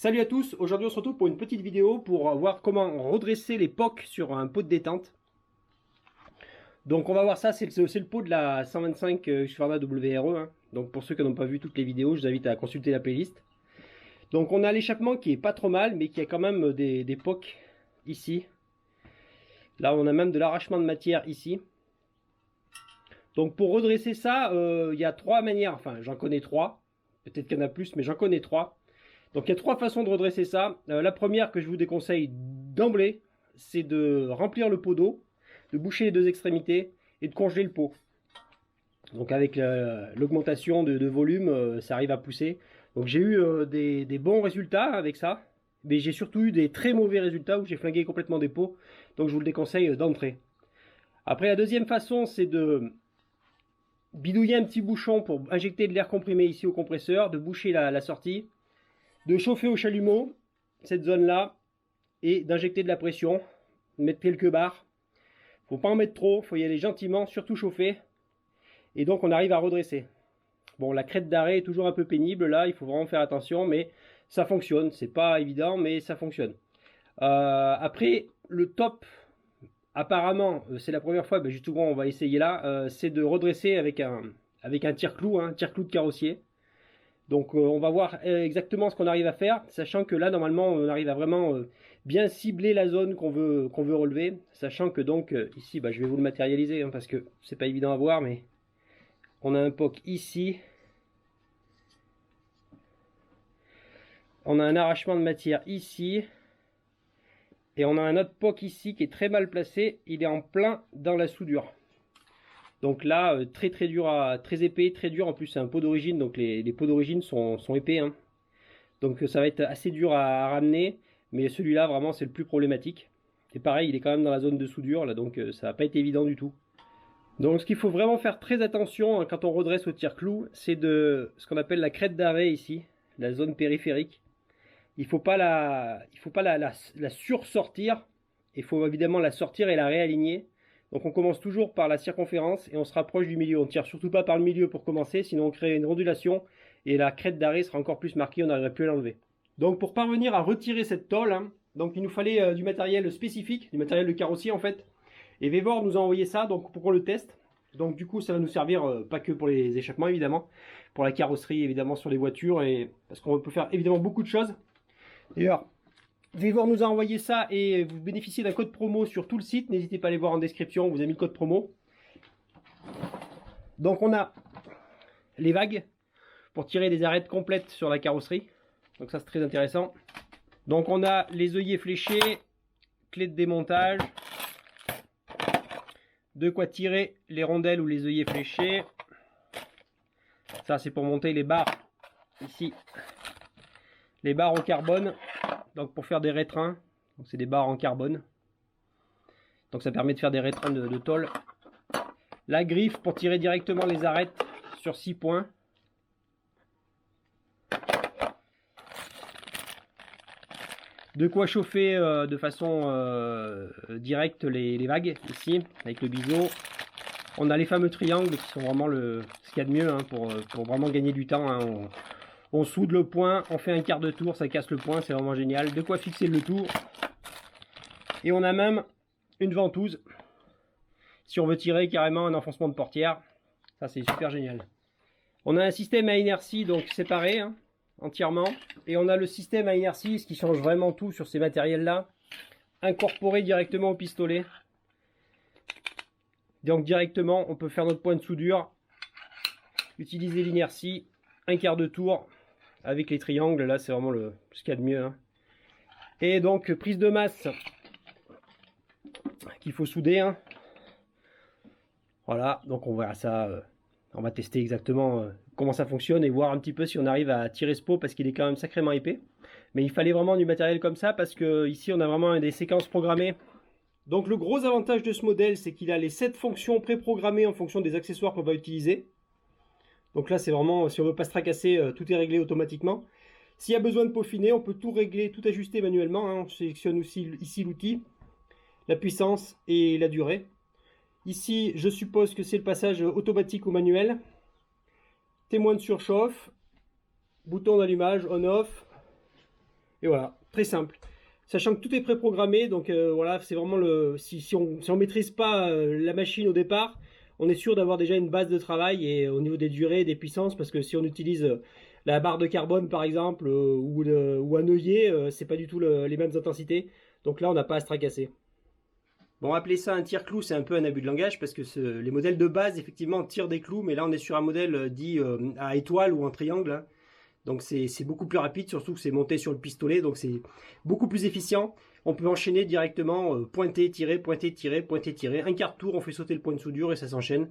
Salut à tous, aujourd'hui on se retrouve pour une petite vidéo pour voir comment redresser les pocs sur un pot de détente. Donc on va voir ça, c'est le pot de la 125 Husqvarna WRE. Donc pour ceux qui n'ont pas vu toutes les vidéos, je vous invite à consulter la playlist. Donc on a l'échappement qui est pas trop mal, mais qui a quand même des pocs ici. Là on a même de l'arrachement de matière ici. Donc pour redresser ça, il y a trois manières, enfin j'en connais trois. Peut-être qu'il y en a plus, mais j'en connais trois. Donc il y a trois façons de redresser ça. La première que je vous déconseille d'emblée, c'est de remplir le pot d'eau, de boucher les deux extrémités et de congeler le pot. Donc avec l'augmentation de volume, ça arrive à pousser. Donc j'ai eu des bons résultats avec ça, mais j'ai surtout eu des très mauvais résultats où j'ai flingué complètement des pots. Donc je vous le déconseille d'entrée. Après la deuxième façon, c'est de bidouiller un petit bouchon pour injecter de l'air comprimé ici au compresseur, de boucher la sortie, de chauffer au chalumeau cette zone là et d'injecter de la pression, mettre quelques barres. Faut pas en mettre trop, faut y aller gentiment, surtout chauffer, et donc on arrive à redresser. Bon, la crête d'arrêt est toujours un peu pénible là, il faut vraiment faire attention, mais ça fonctionne. C'est pas évident, mais ça fonctionne. Après, le top, apparemment, c'est la première fois, justement on va essayer là, c'est de redresser avec un tire-clou, tire-clou de carrossier. Donc on va voir exactement ce qu'on arrive à faire, sachant que là normalement on arrive à vraiment bien cibler la zone qu'on veut relever, sachant que donc ici je vais vous le matérialiser parce que c'est pas évident à voir, mais on a un POC ici, on a un arrachement de matière ici, et on a un autre POC ici qui est très mal placé, il est en plein dans la soudure. Donc là, très dur, très épais, très dur. En plus, c'est un pot d'origine, donc les pots d'origine sont épais. Donc ça va être assez dur à ramener, mais celui-là, vraiment, c'est le plus problématique. Et pareil, il est quand même dans la zone de soudure, là, donc ça va pas être évident du tout. Donc ce qu'il faut vraiment faire très attention quand on redresse au tire-clou, c'est de ce qu'on appelle la crête d'arrêt ici, la zone périphérique. Il faut pas la sursortir, il faut évidemment la sortir et la réaligner. Donc on commence toujours par la circonférence et on se rapproche du milieu. On ne tire surtout pas par le milieu pour commencer, sinon on crée une ondulation et la crête d'arrêt sera encore plus marquée, on n'arriverait plus à l'enlever. Donc pour parvenir à retirer cette tôle, donc il nous fallait du matériel spécifique, du matériel de carrossier en fait. Et Vevor nous a envoyé ça donc pour qu'on le teste. Donc du coup ça va nous servir pas que pour les échappements évidemment, pour la carrosserie évidemment sur les voitures, et parce qu'on peut faire évidemment beaucoup de choses. D'ailleurs, Vevor nous a envoyé ça et vous bénéficiez d'un code promo sur tout le site. N'hésitez pas à aller voir en description, on vous a mis le code promo. Donc on a les vagues pour tirer des arêtes complètes sur la carrosserie. Donc ça c'est très intéressant. Donc on a les œillets fléchés, clé de démontage, de quoi tirer les rondelles ou les œillets fléchés. Ça c'est pour monter les barres ici. Les barres en carbone. Donc pour faire des rétrains, c'est des barres en carbone. Donc ça permet de faire des rétrains de tôle. La griffe pour tirer directement les arêtes sur 6 points. De quoi chauffer de façon directe les vagues ici avec le biseau. On a les fameux triangles qui sont vraiment ce qu'il y a de mieux pour vraiment gagner du temps. On soude le point, on fait un quart de tour, ça casse le point, c'est vraiment génial. De quoi fixer le tour. Et on a même une ventouse, si on veut tirer carrément un enfoncement de portière. Ça c'est super génial. On a un système à inertie donc séparé entièrement. Et on a le système à inertie, ce qui change vraiment tout sur ces matériels-là, incorporé directement au pistolet. Donc directement, on peut faire notre point de soudure, utiliser l'inertie, un quart de tour. Avec les triangles, là c'est vraiment ce qu'il y a de mieux. Et donc prise de masse qu'il faut souder. Voilà, donc on verra ça. On va tester exactement comment ça fonctionne et voir un petit peu si on arrive à tirer ce pot parce qu'il est quand même sacrément épais. Mais il fallait vraiment du matériel comme ça parce que ici on a vraiment des séquences programmées. Donc le gros avantage de ce modèle, c'est qu'il a les 7 fonctions préprogrammées en fonction des accessoires qu'on va utiliser. Donc là, c'est vraiment, si on ne veut pas se tracasser, tout est réglé automatiquement. S'il y a besoin de peaufiner, on peut tout régler, tout ajuster manuellement. On sélectionne aussi ici l'outil, la puissance et la durée. Ici, je suppose que c'est le passage automatique ou manuel. Témoin de surchauffe, bouton d'allumage on-off. Et voilà, très simple. Sachant que tout est préprogrammé, donc voilà, c'est vraiment le. Si on maîtrise pas la machine au départ, on est sûr d'avoir déjà une base de travail et au niveau des durées, des puissances, parce que si on utilise la barre de carbone par exemple ou un œillet, c'est pas du tout les mêmes intensités. Donc là, on n'a pas à se tracasser. Bon, appeler ça un tire-clou, c'est un peu un abus de langage parce que les modèles de base, effectivement, tirent des clous, mais là, on est sur un modèle dit à étoile ou en triangle, hein. Donc c'est beaucoup plus rapide, surtout que c'est monté sur le pistolet, donc c'est beaucoup plus efficient. On peut enchaîner directement, pointer, tirer, pointer, tirer, pointer, tirer. Un quart de tour, on fait sauter le point de soudure et ça s'enchaîne.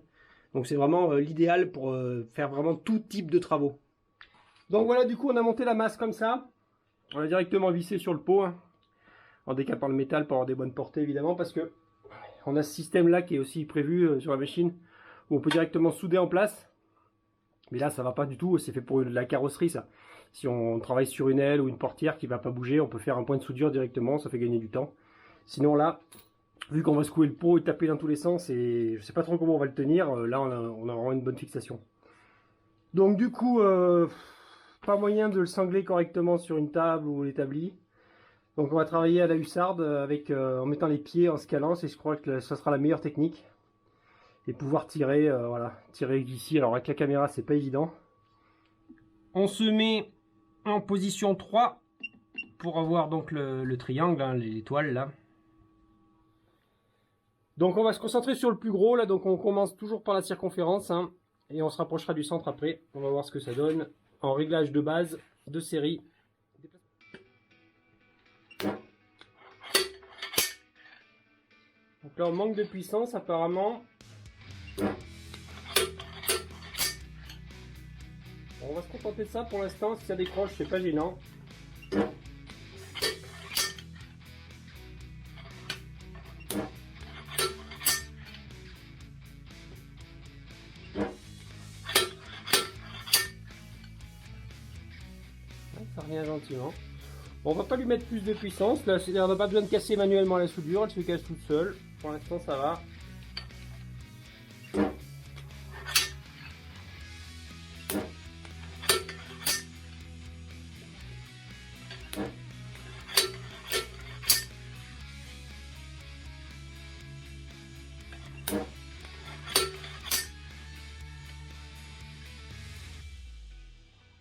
Donc c'est vraiment l'idéal pour faire vraiment tout type de travaux. Donc voilà, du coup on a monté la masse comme ça. On l'a directement vissé sur le pot, hein, en décapant le métal pour avoir des bonnes portées évidemment, parce que on a ce système là qui est aussi prévu sur la machine, où on peut directement souder en place. Mais là, ça va pas du tout, c'est fait pour la carrosserie ça. Si on travaille sur une aile ou une portière qui va pas bouger, on peut faire un point de soudure directement, ça fait gagner du temps. Sinon là, vu qu'on va secouer le pot et taper dans tous les sens, et je sais pas trop comment on va le tenir, là on a vraiment une bonne fixation. Donc du coup, pas moyen de le sangler correctement sur une table ou l'établi. Donc on va travailler à la hussarde avec, en mettant les pieds en scalant, et je crois que ça sera la meilleure technique. Et pouvoir tirer, voilà, tirer d'ici. Alors avec la caméra, c'est pas évident. On se met en position 3 pour avoir donc le triangle, hein, l'étoile là. Donc on va se concentrer sur le plus gros là, donc on commence toujours par la circonférence, hein, et on se rapprochera du centre après. On va voir ce que ça donne en réglage de base, de série. Donc là on manque de puissance apparemment. On va se contenter de ça pour l'instant, si ça décroche c'est pas gênant. Ça revient gentiment. Bon, on va pas lui mettre plus de puissance, là on n'a pas besoin de casser manuellement la soudure, elle se casse toute seule. Pour l'instant ça va.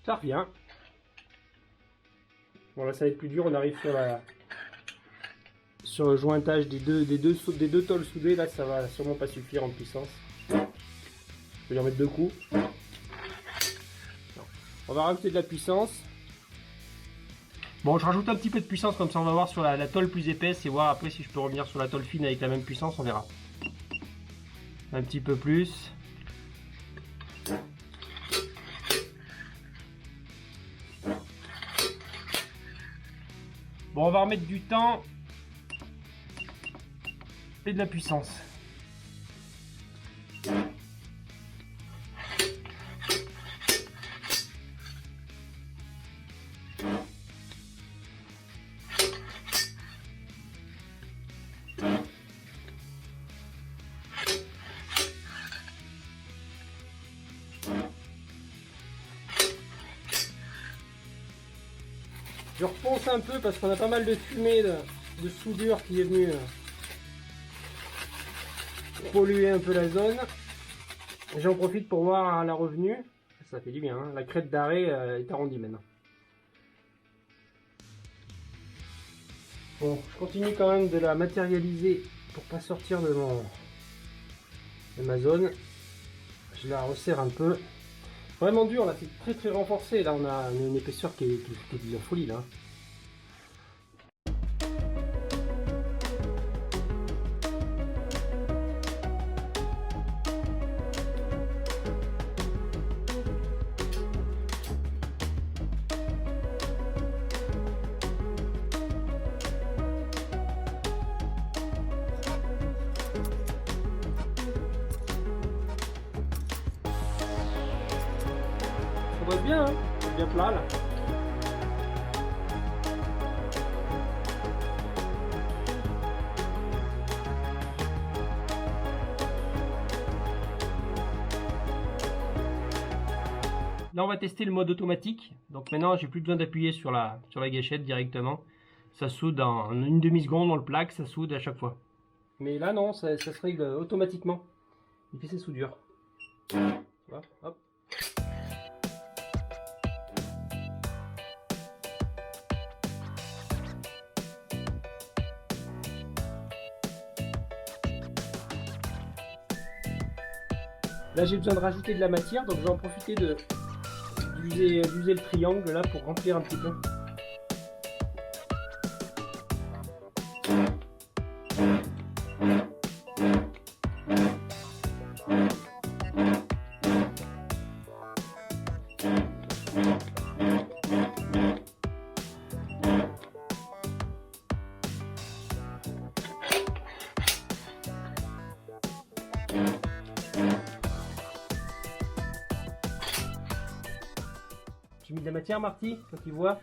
Ça revient. Bon là ça va être plus dur, on arrive sur le jointage des deux tôles soudées, là ça va sûrement pas suffire en puissance. Je vais lui en mettre deux coups. Non. On va rajouter de la puissance. Bon, je rajoute un petit peu de puissance comme ça on va voir sur la tôle plus épaisse et voir après si je peux revenir sur la tôle fine avec la même puissance, on verra. Un petit peu plus. Bon, on va remettre du temps et de la puissance. Je reponce un peu parce qu'on a pas mal de fumée de soudure qui est venue polluer un peu la zone. J'en profite pour voir la revenue. Ça fait du bien, hein. La crête d'arrêt est arrondie maintenant. Bon, je continue quand même de la matérialiser pour pas sortir de ma zone. Je la resserre un peu. Vraiment dur là, c'est très renforcé. Là on a une épaisseur qui est de la folie là. Ça bosse bien, hein, c'est bien plat là. Là, on va tester le mode automatique. Donc maintenant, j'ai plus besoin d'appuyer sur la gâchette directement. Ça soude en une demi-seconde dans le plaque, ça soude à chaque fois. Mais là, non, ça se règle automatiquement. Il fait ses soudures. Tu vois, hop. Là, j'ai besoin de rajouter de la matière, donc je vais en profiter d'user le triangle là pour remplir un petit peu. Tu mets de la matière, Marty, quand tu vois.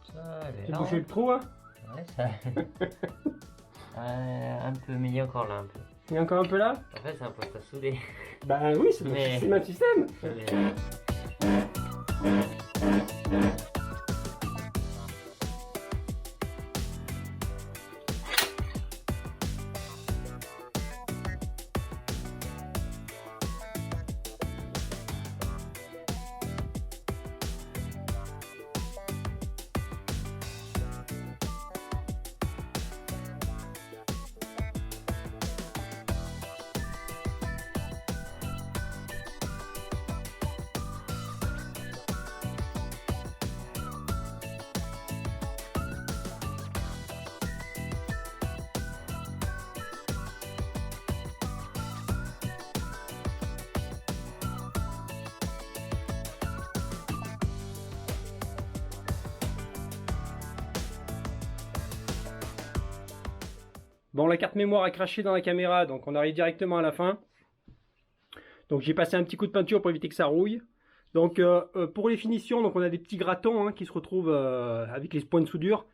Tu as bouché le trou, hein? Ouais, ça. Un peu, mais il y a encore là un peu. Il y a encore un peu là? En fait, c'est un poste à souder. Bah oui, c'est le même système. Bon, la carte mémoire a craché dans la caméra, donc on arrive directement à la fin. Donc j'ai passé un petit coup de peinture pour éviter que ça rouille. Donc pour les finitions, donc on a des petits gratons qui se retrouvent avec les points de soudure.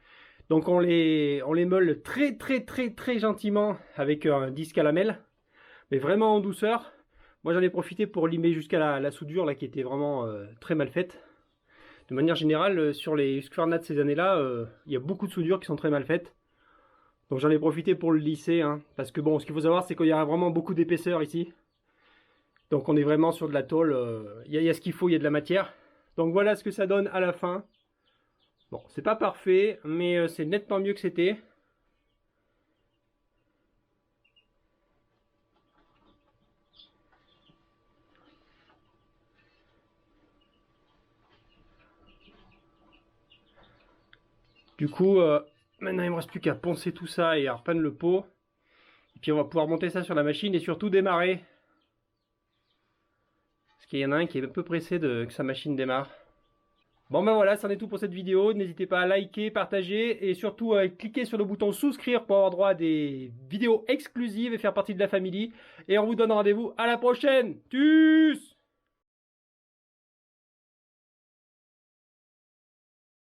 Donc on les meule très gentiment avec un disque à lamelles, mais vraiment en douceur. Moi j'en ai profité pour limer jusqu'à la soudure là qui était vraiment très mal faite. De manière générale, sur les Husqvarna de ces années-là, il y a beaucoup de soudures qui sont très mal faites. Donc j'en ai profité pour le lisser, parce que bon, ce qu'il faut savoir, c'est qu'il y a vraiment beaucoup d'épaisseur ici. Donc on est vraiment sur de la tôle, il y a ce qu'il faut, il y a de la matière. Donc voilà ce que ça donne à la fin. Bon, c'est pas parfait, mais c'est nettement mieux que c'était. Du coup, maintenant il me reste plus qu'à poncer tout ça et à repeindre le pot. Et puis on va pouvoir monter ça sur la machine et surtout démarrer. Parce qu'il y en a un qui est un peu pressé que sa machine démarre. Bon ben voilà, c'en est tout pour cette vidéo. N'hésitez pas à liker, partager et surtout à cliquer sur le bouton souscrire pour avoir droit à des vidéos exclusives et faire partie de la famille. Et on vous donne rendez-vous à la prochaine. Tchuss!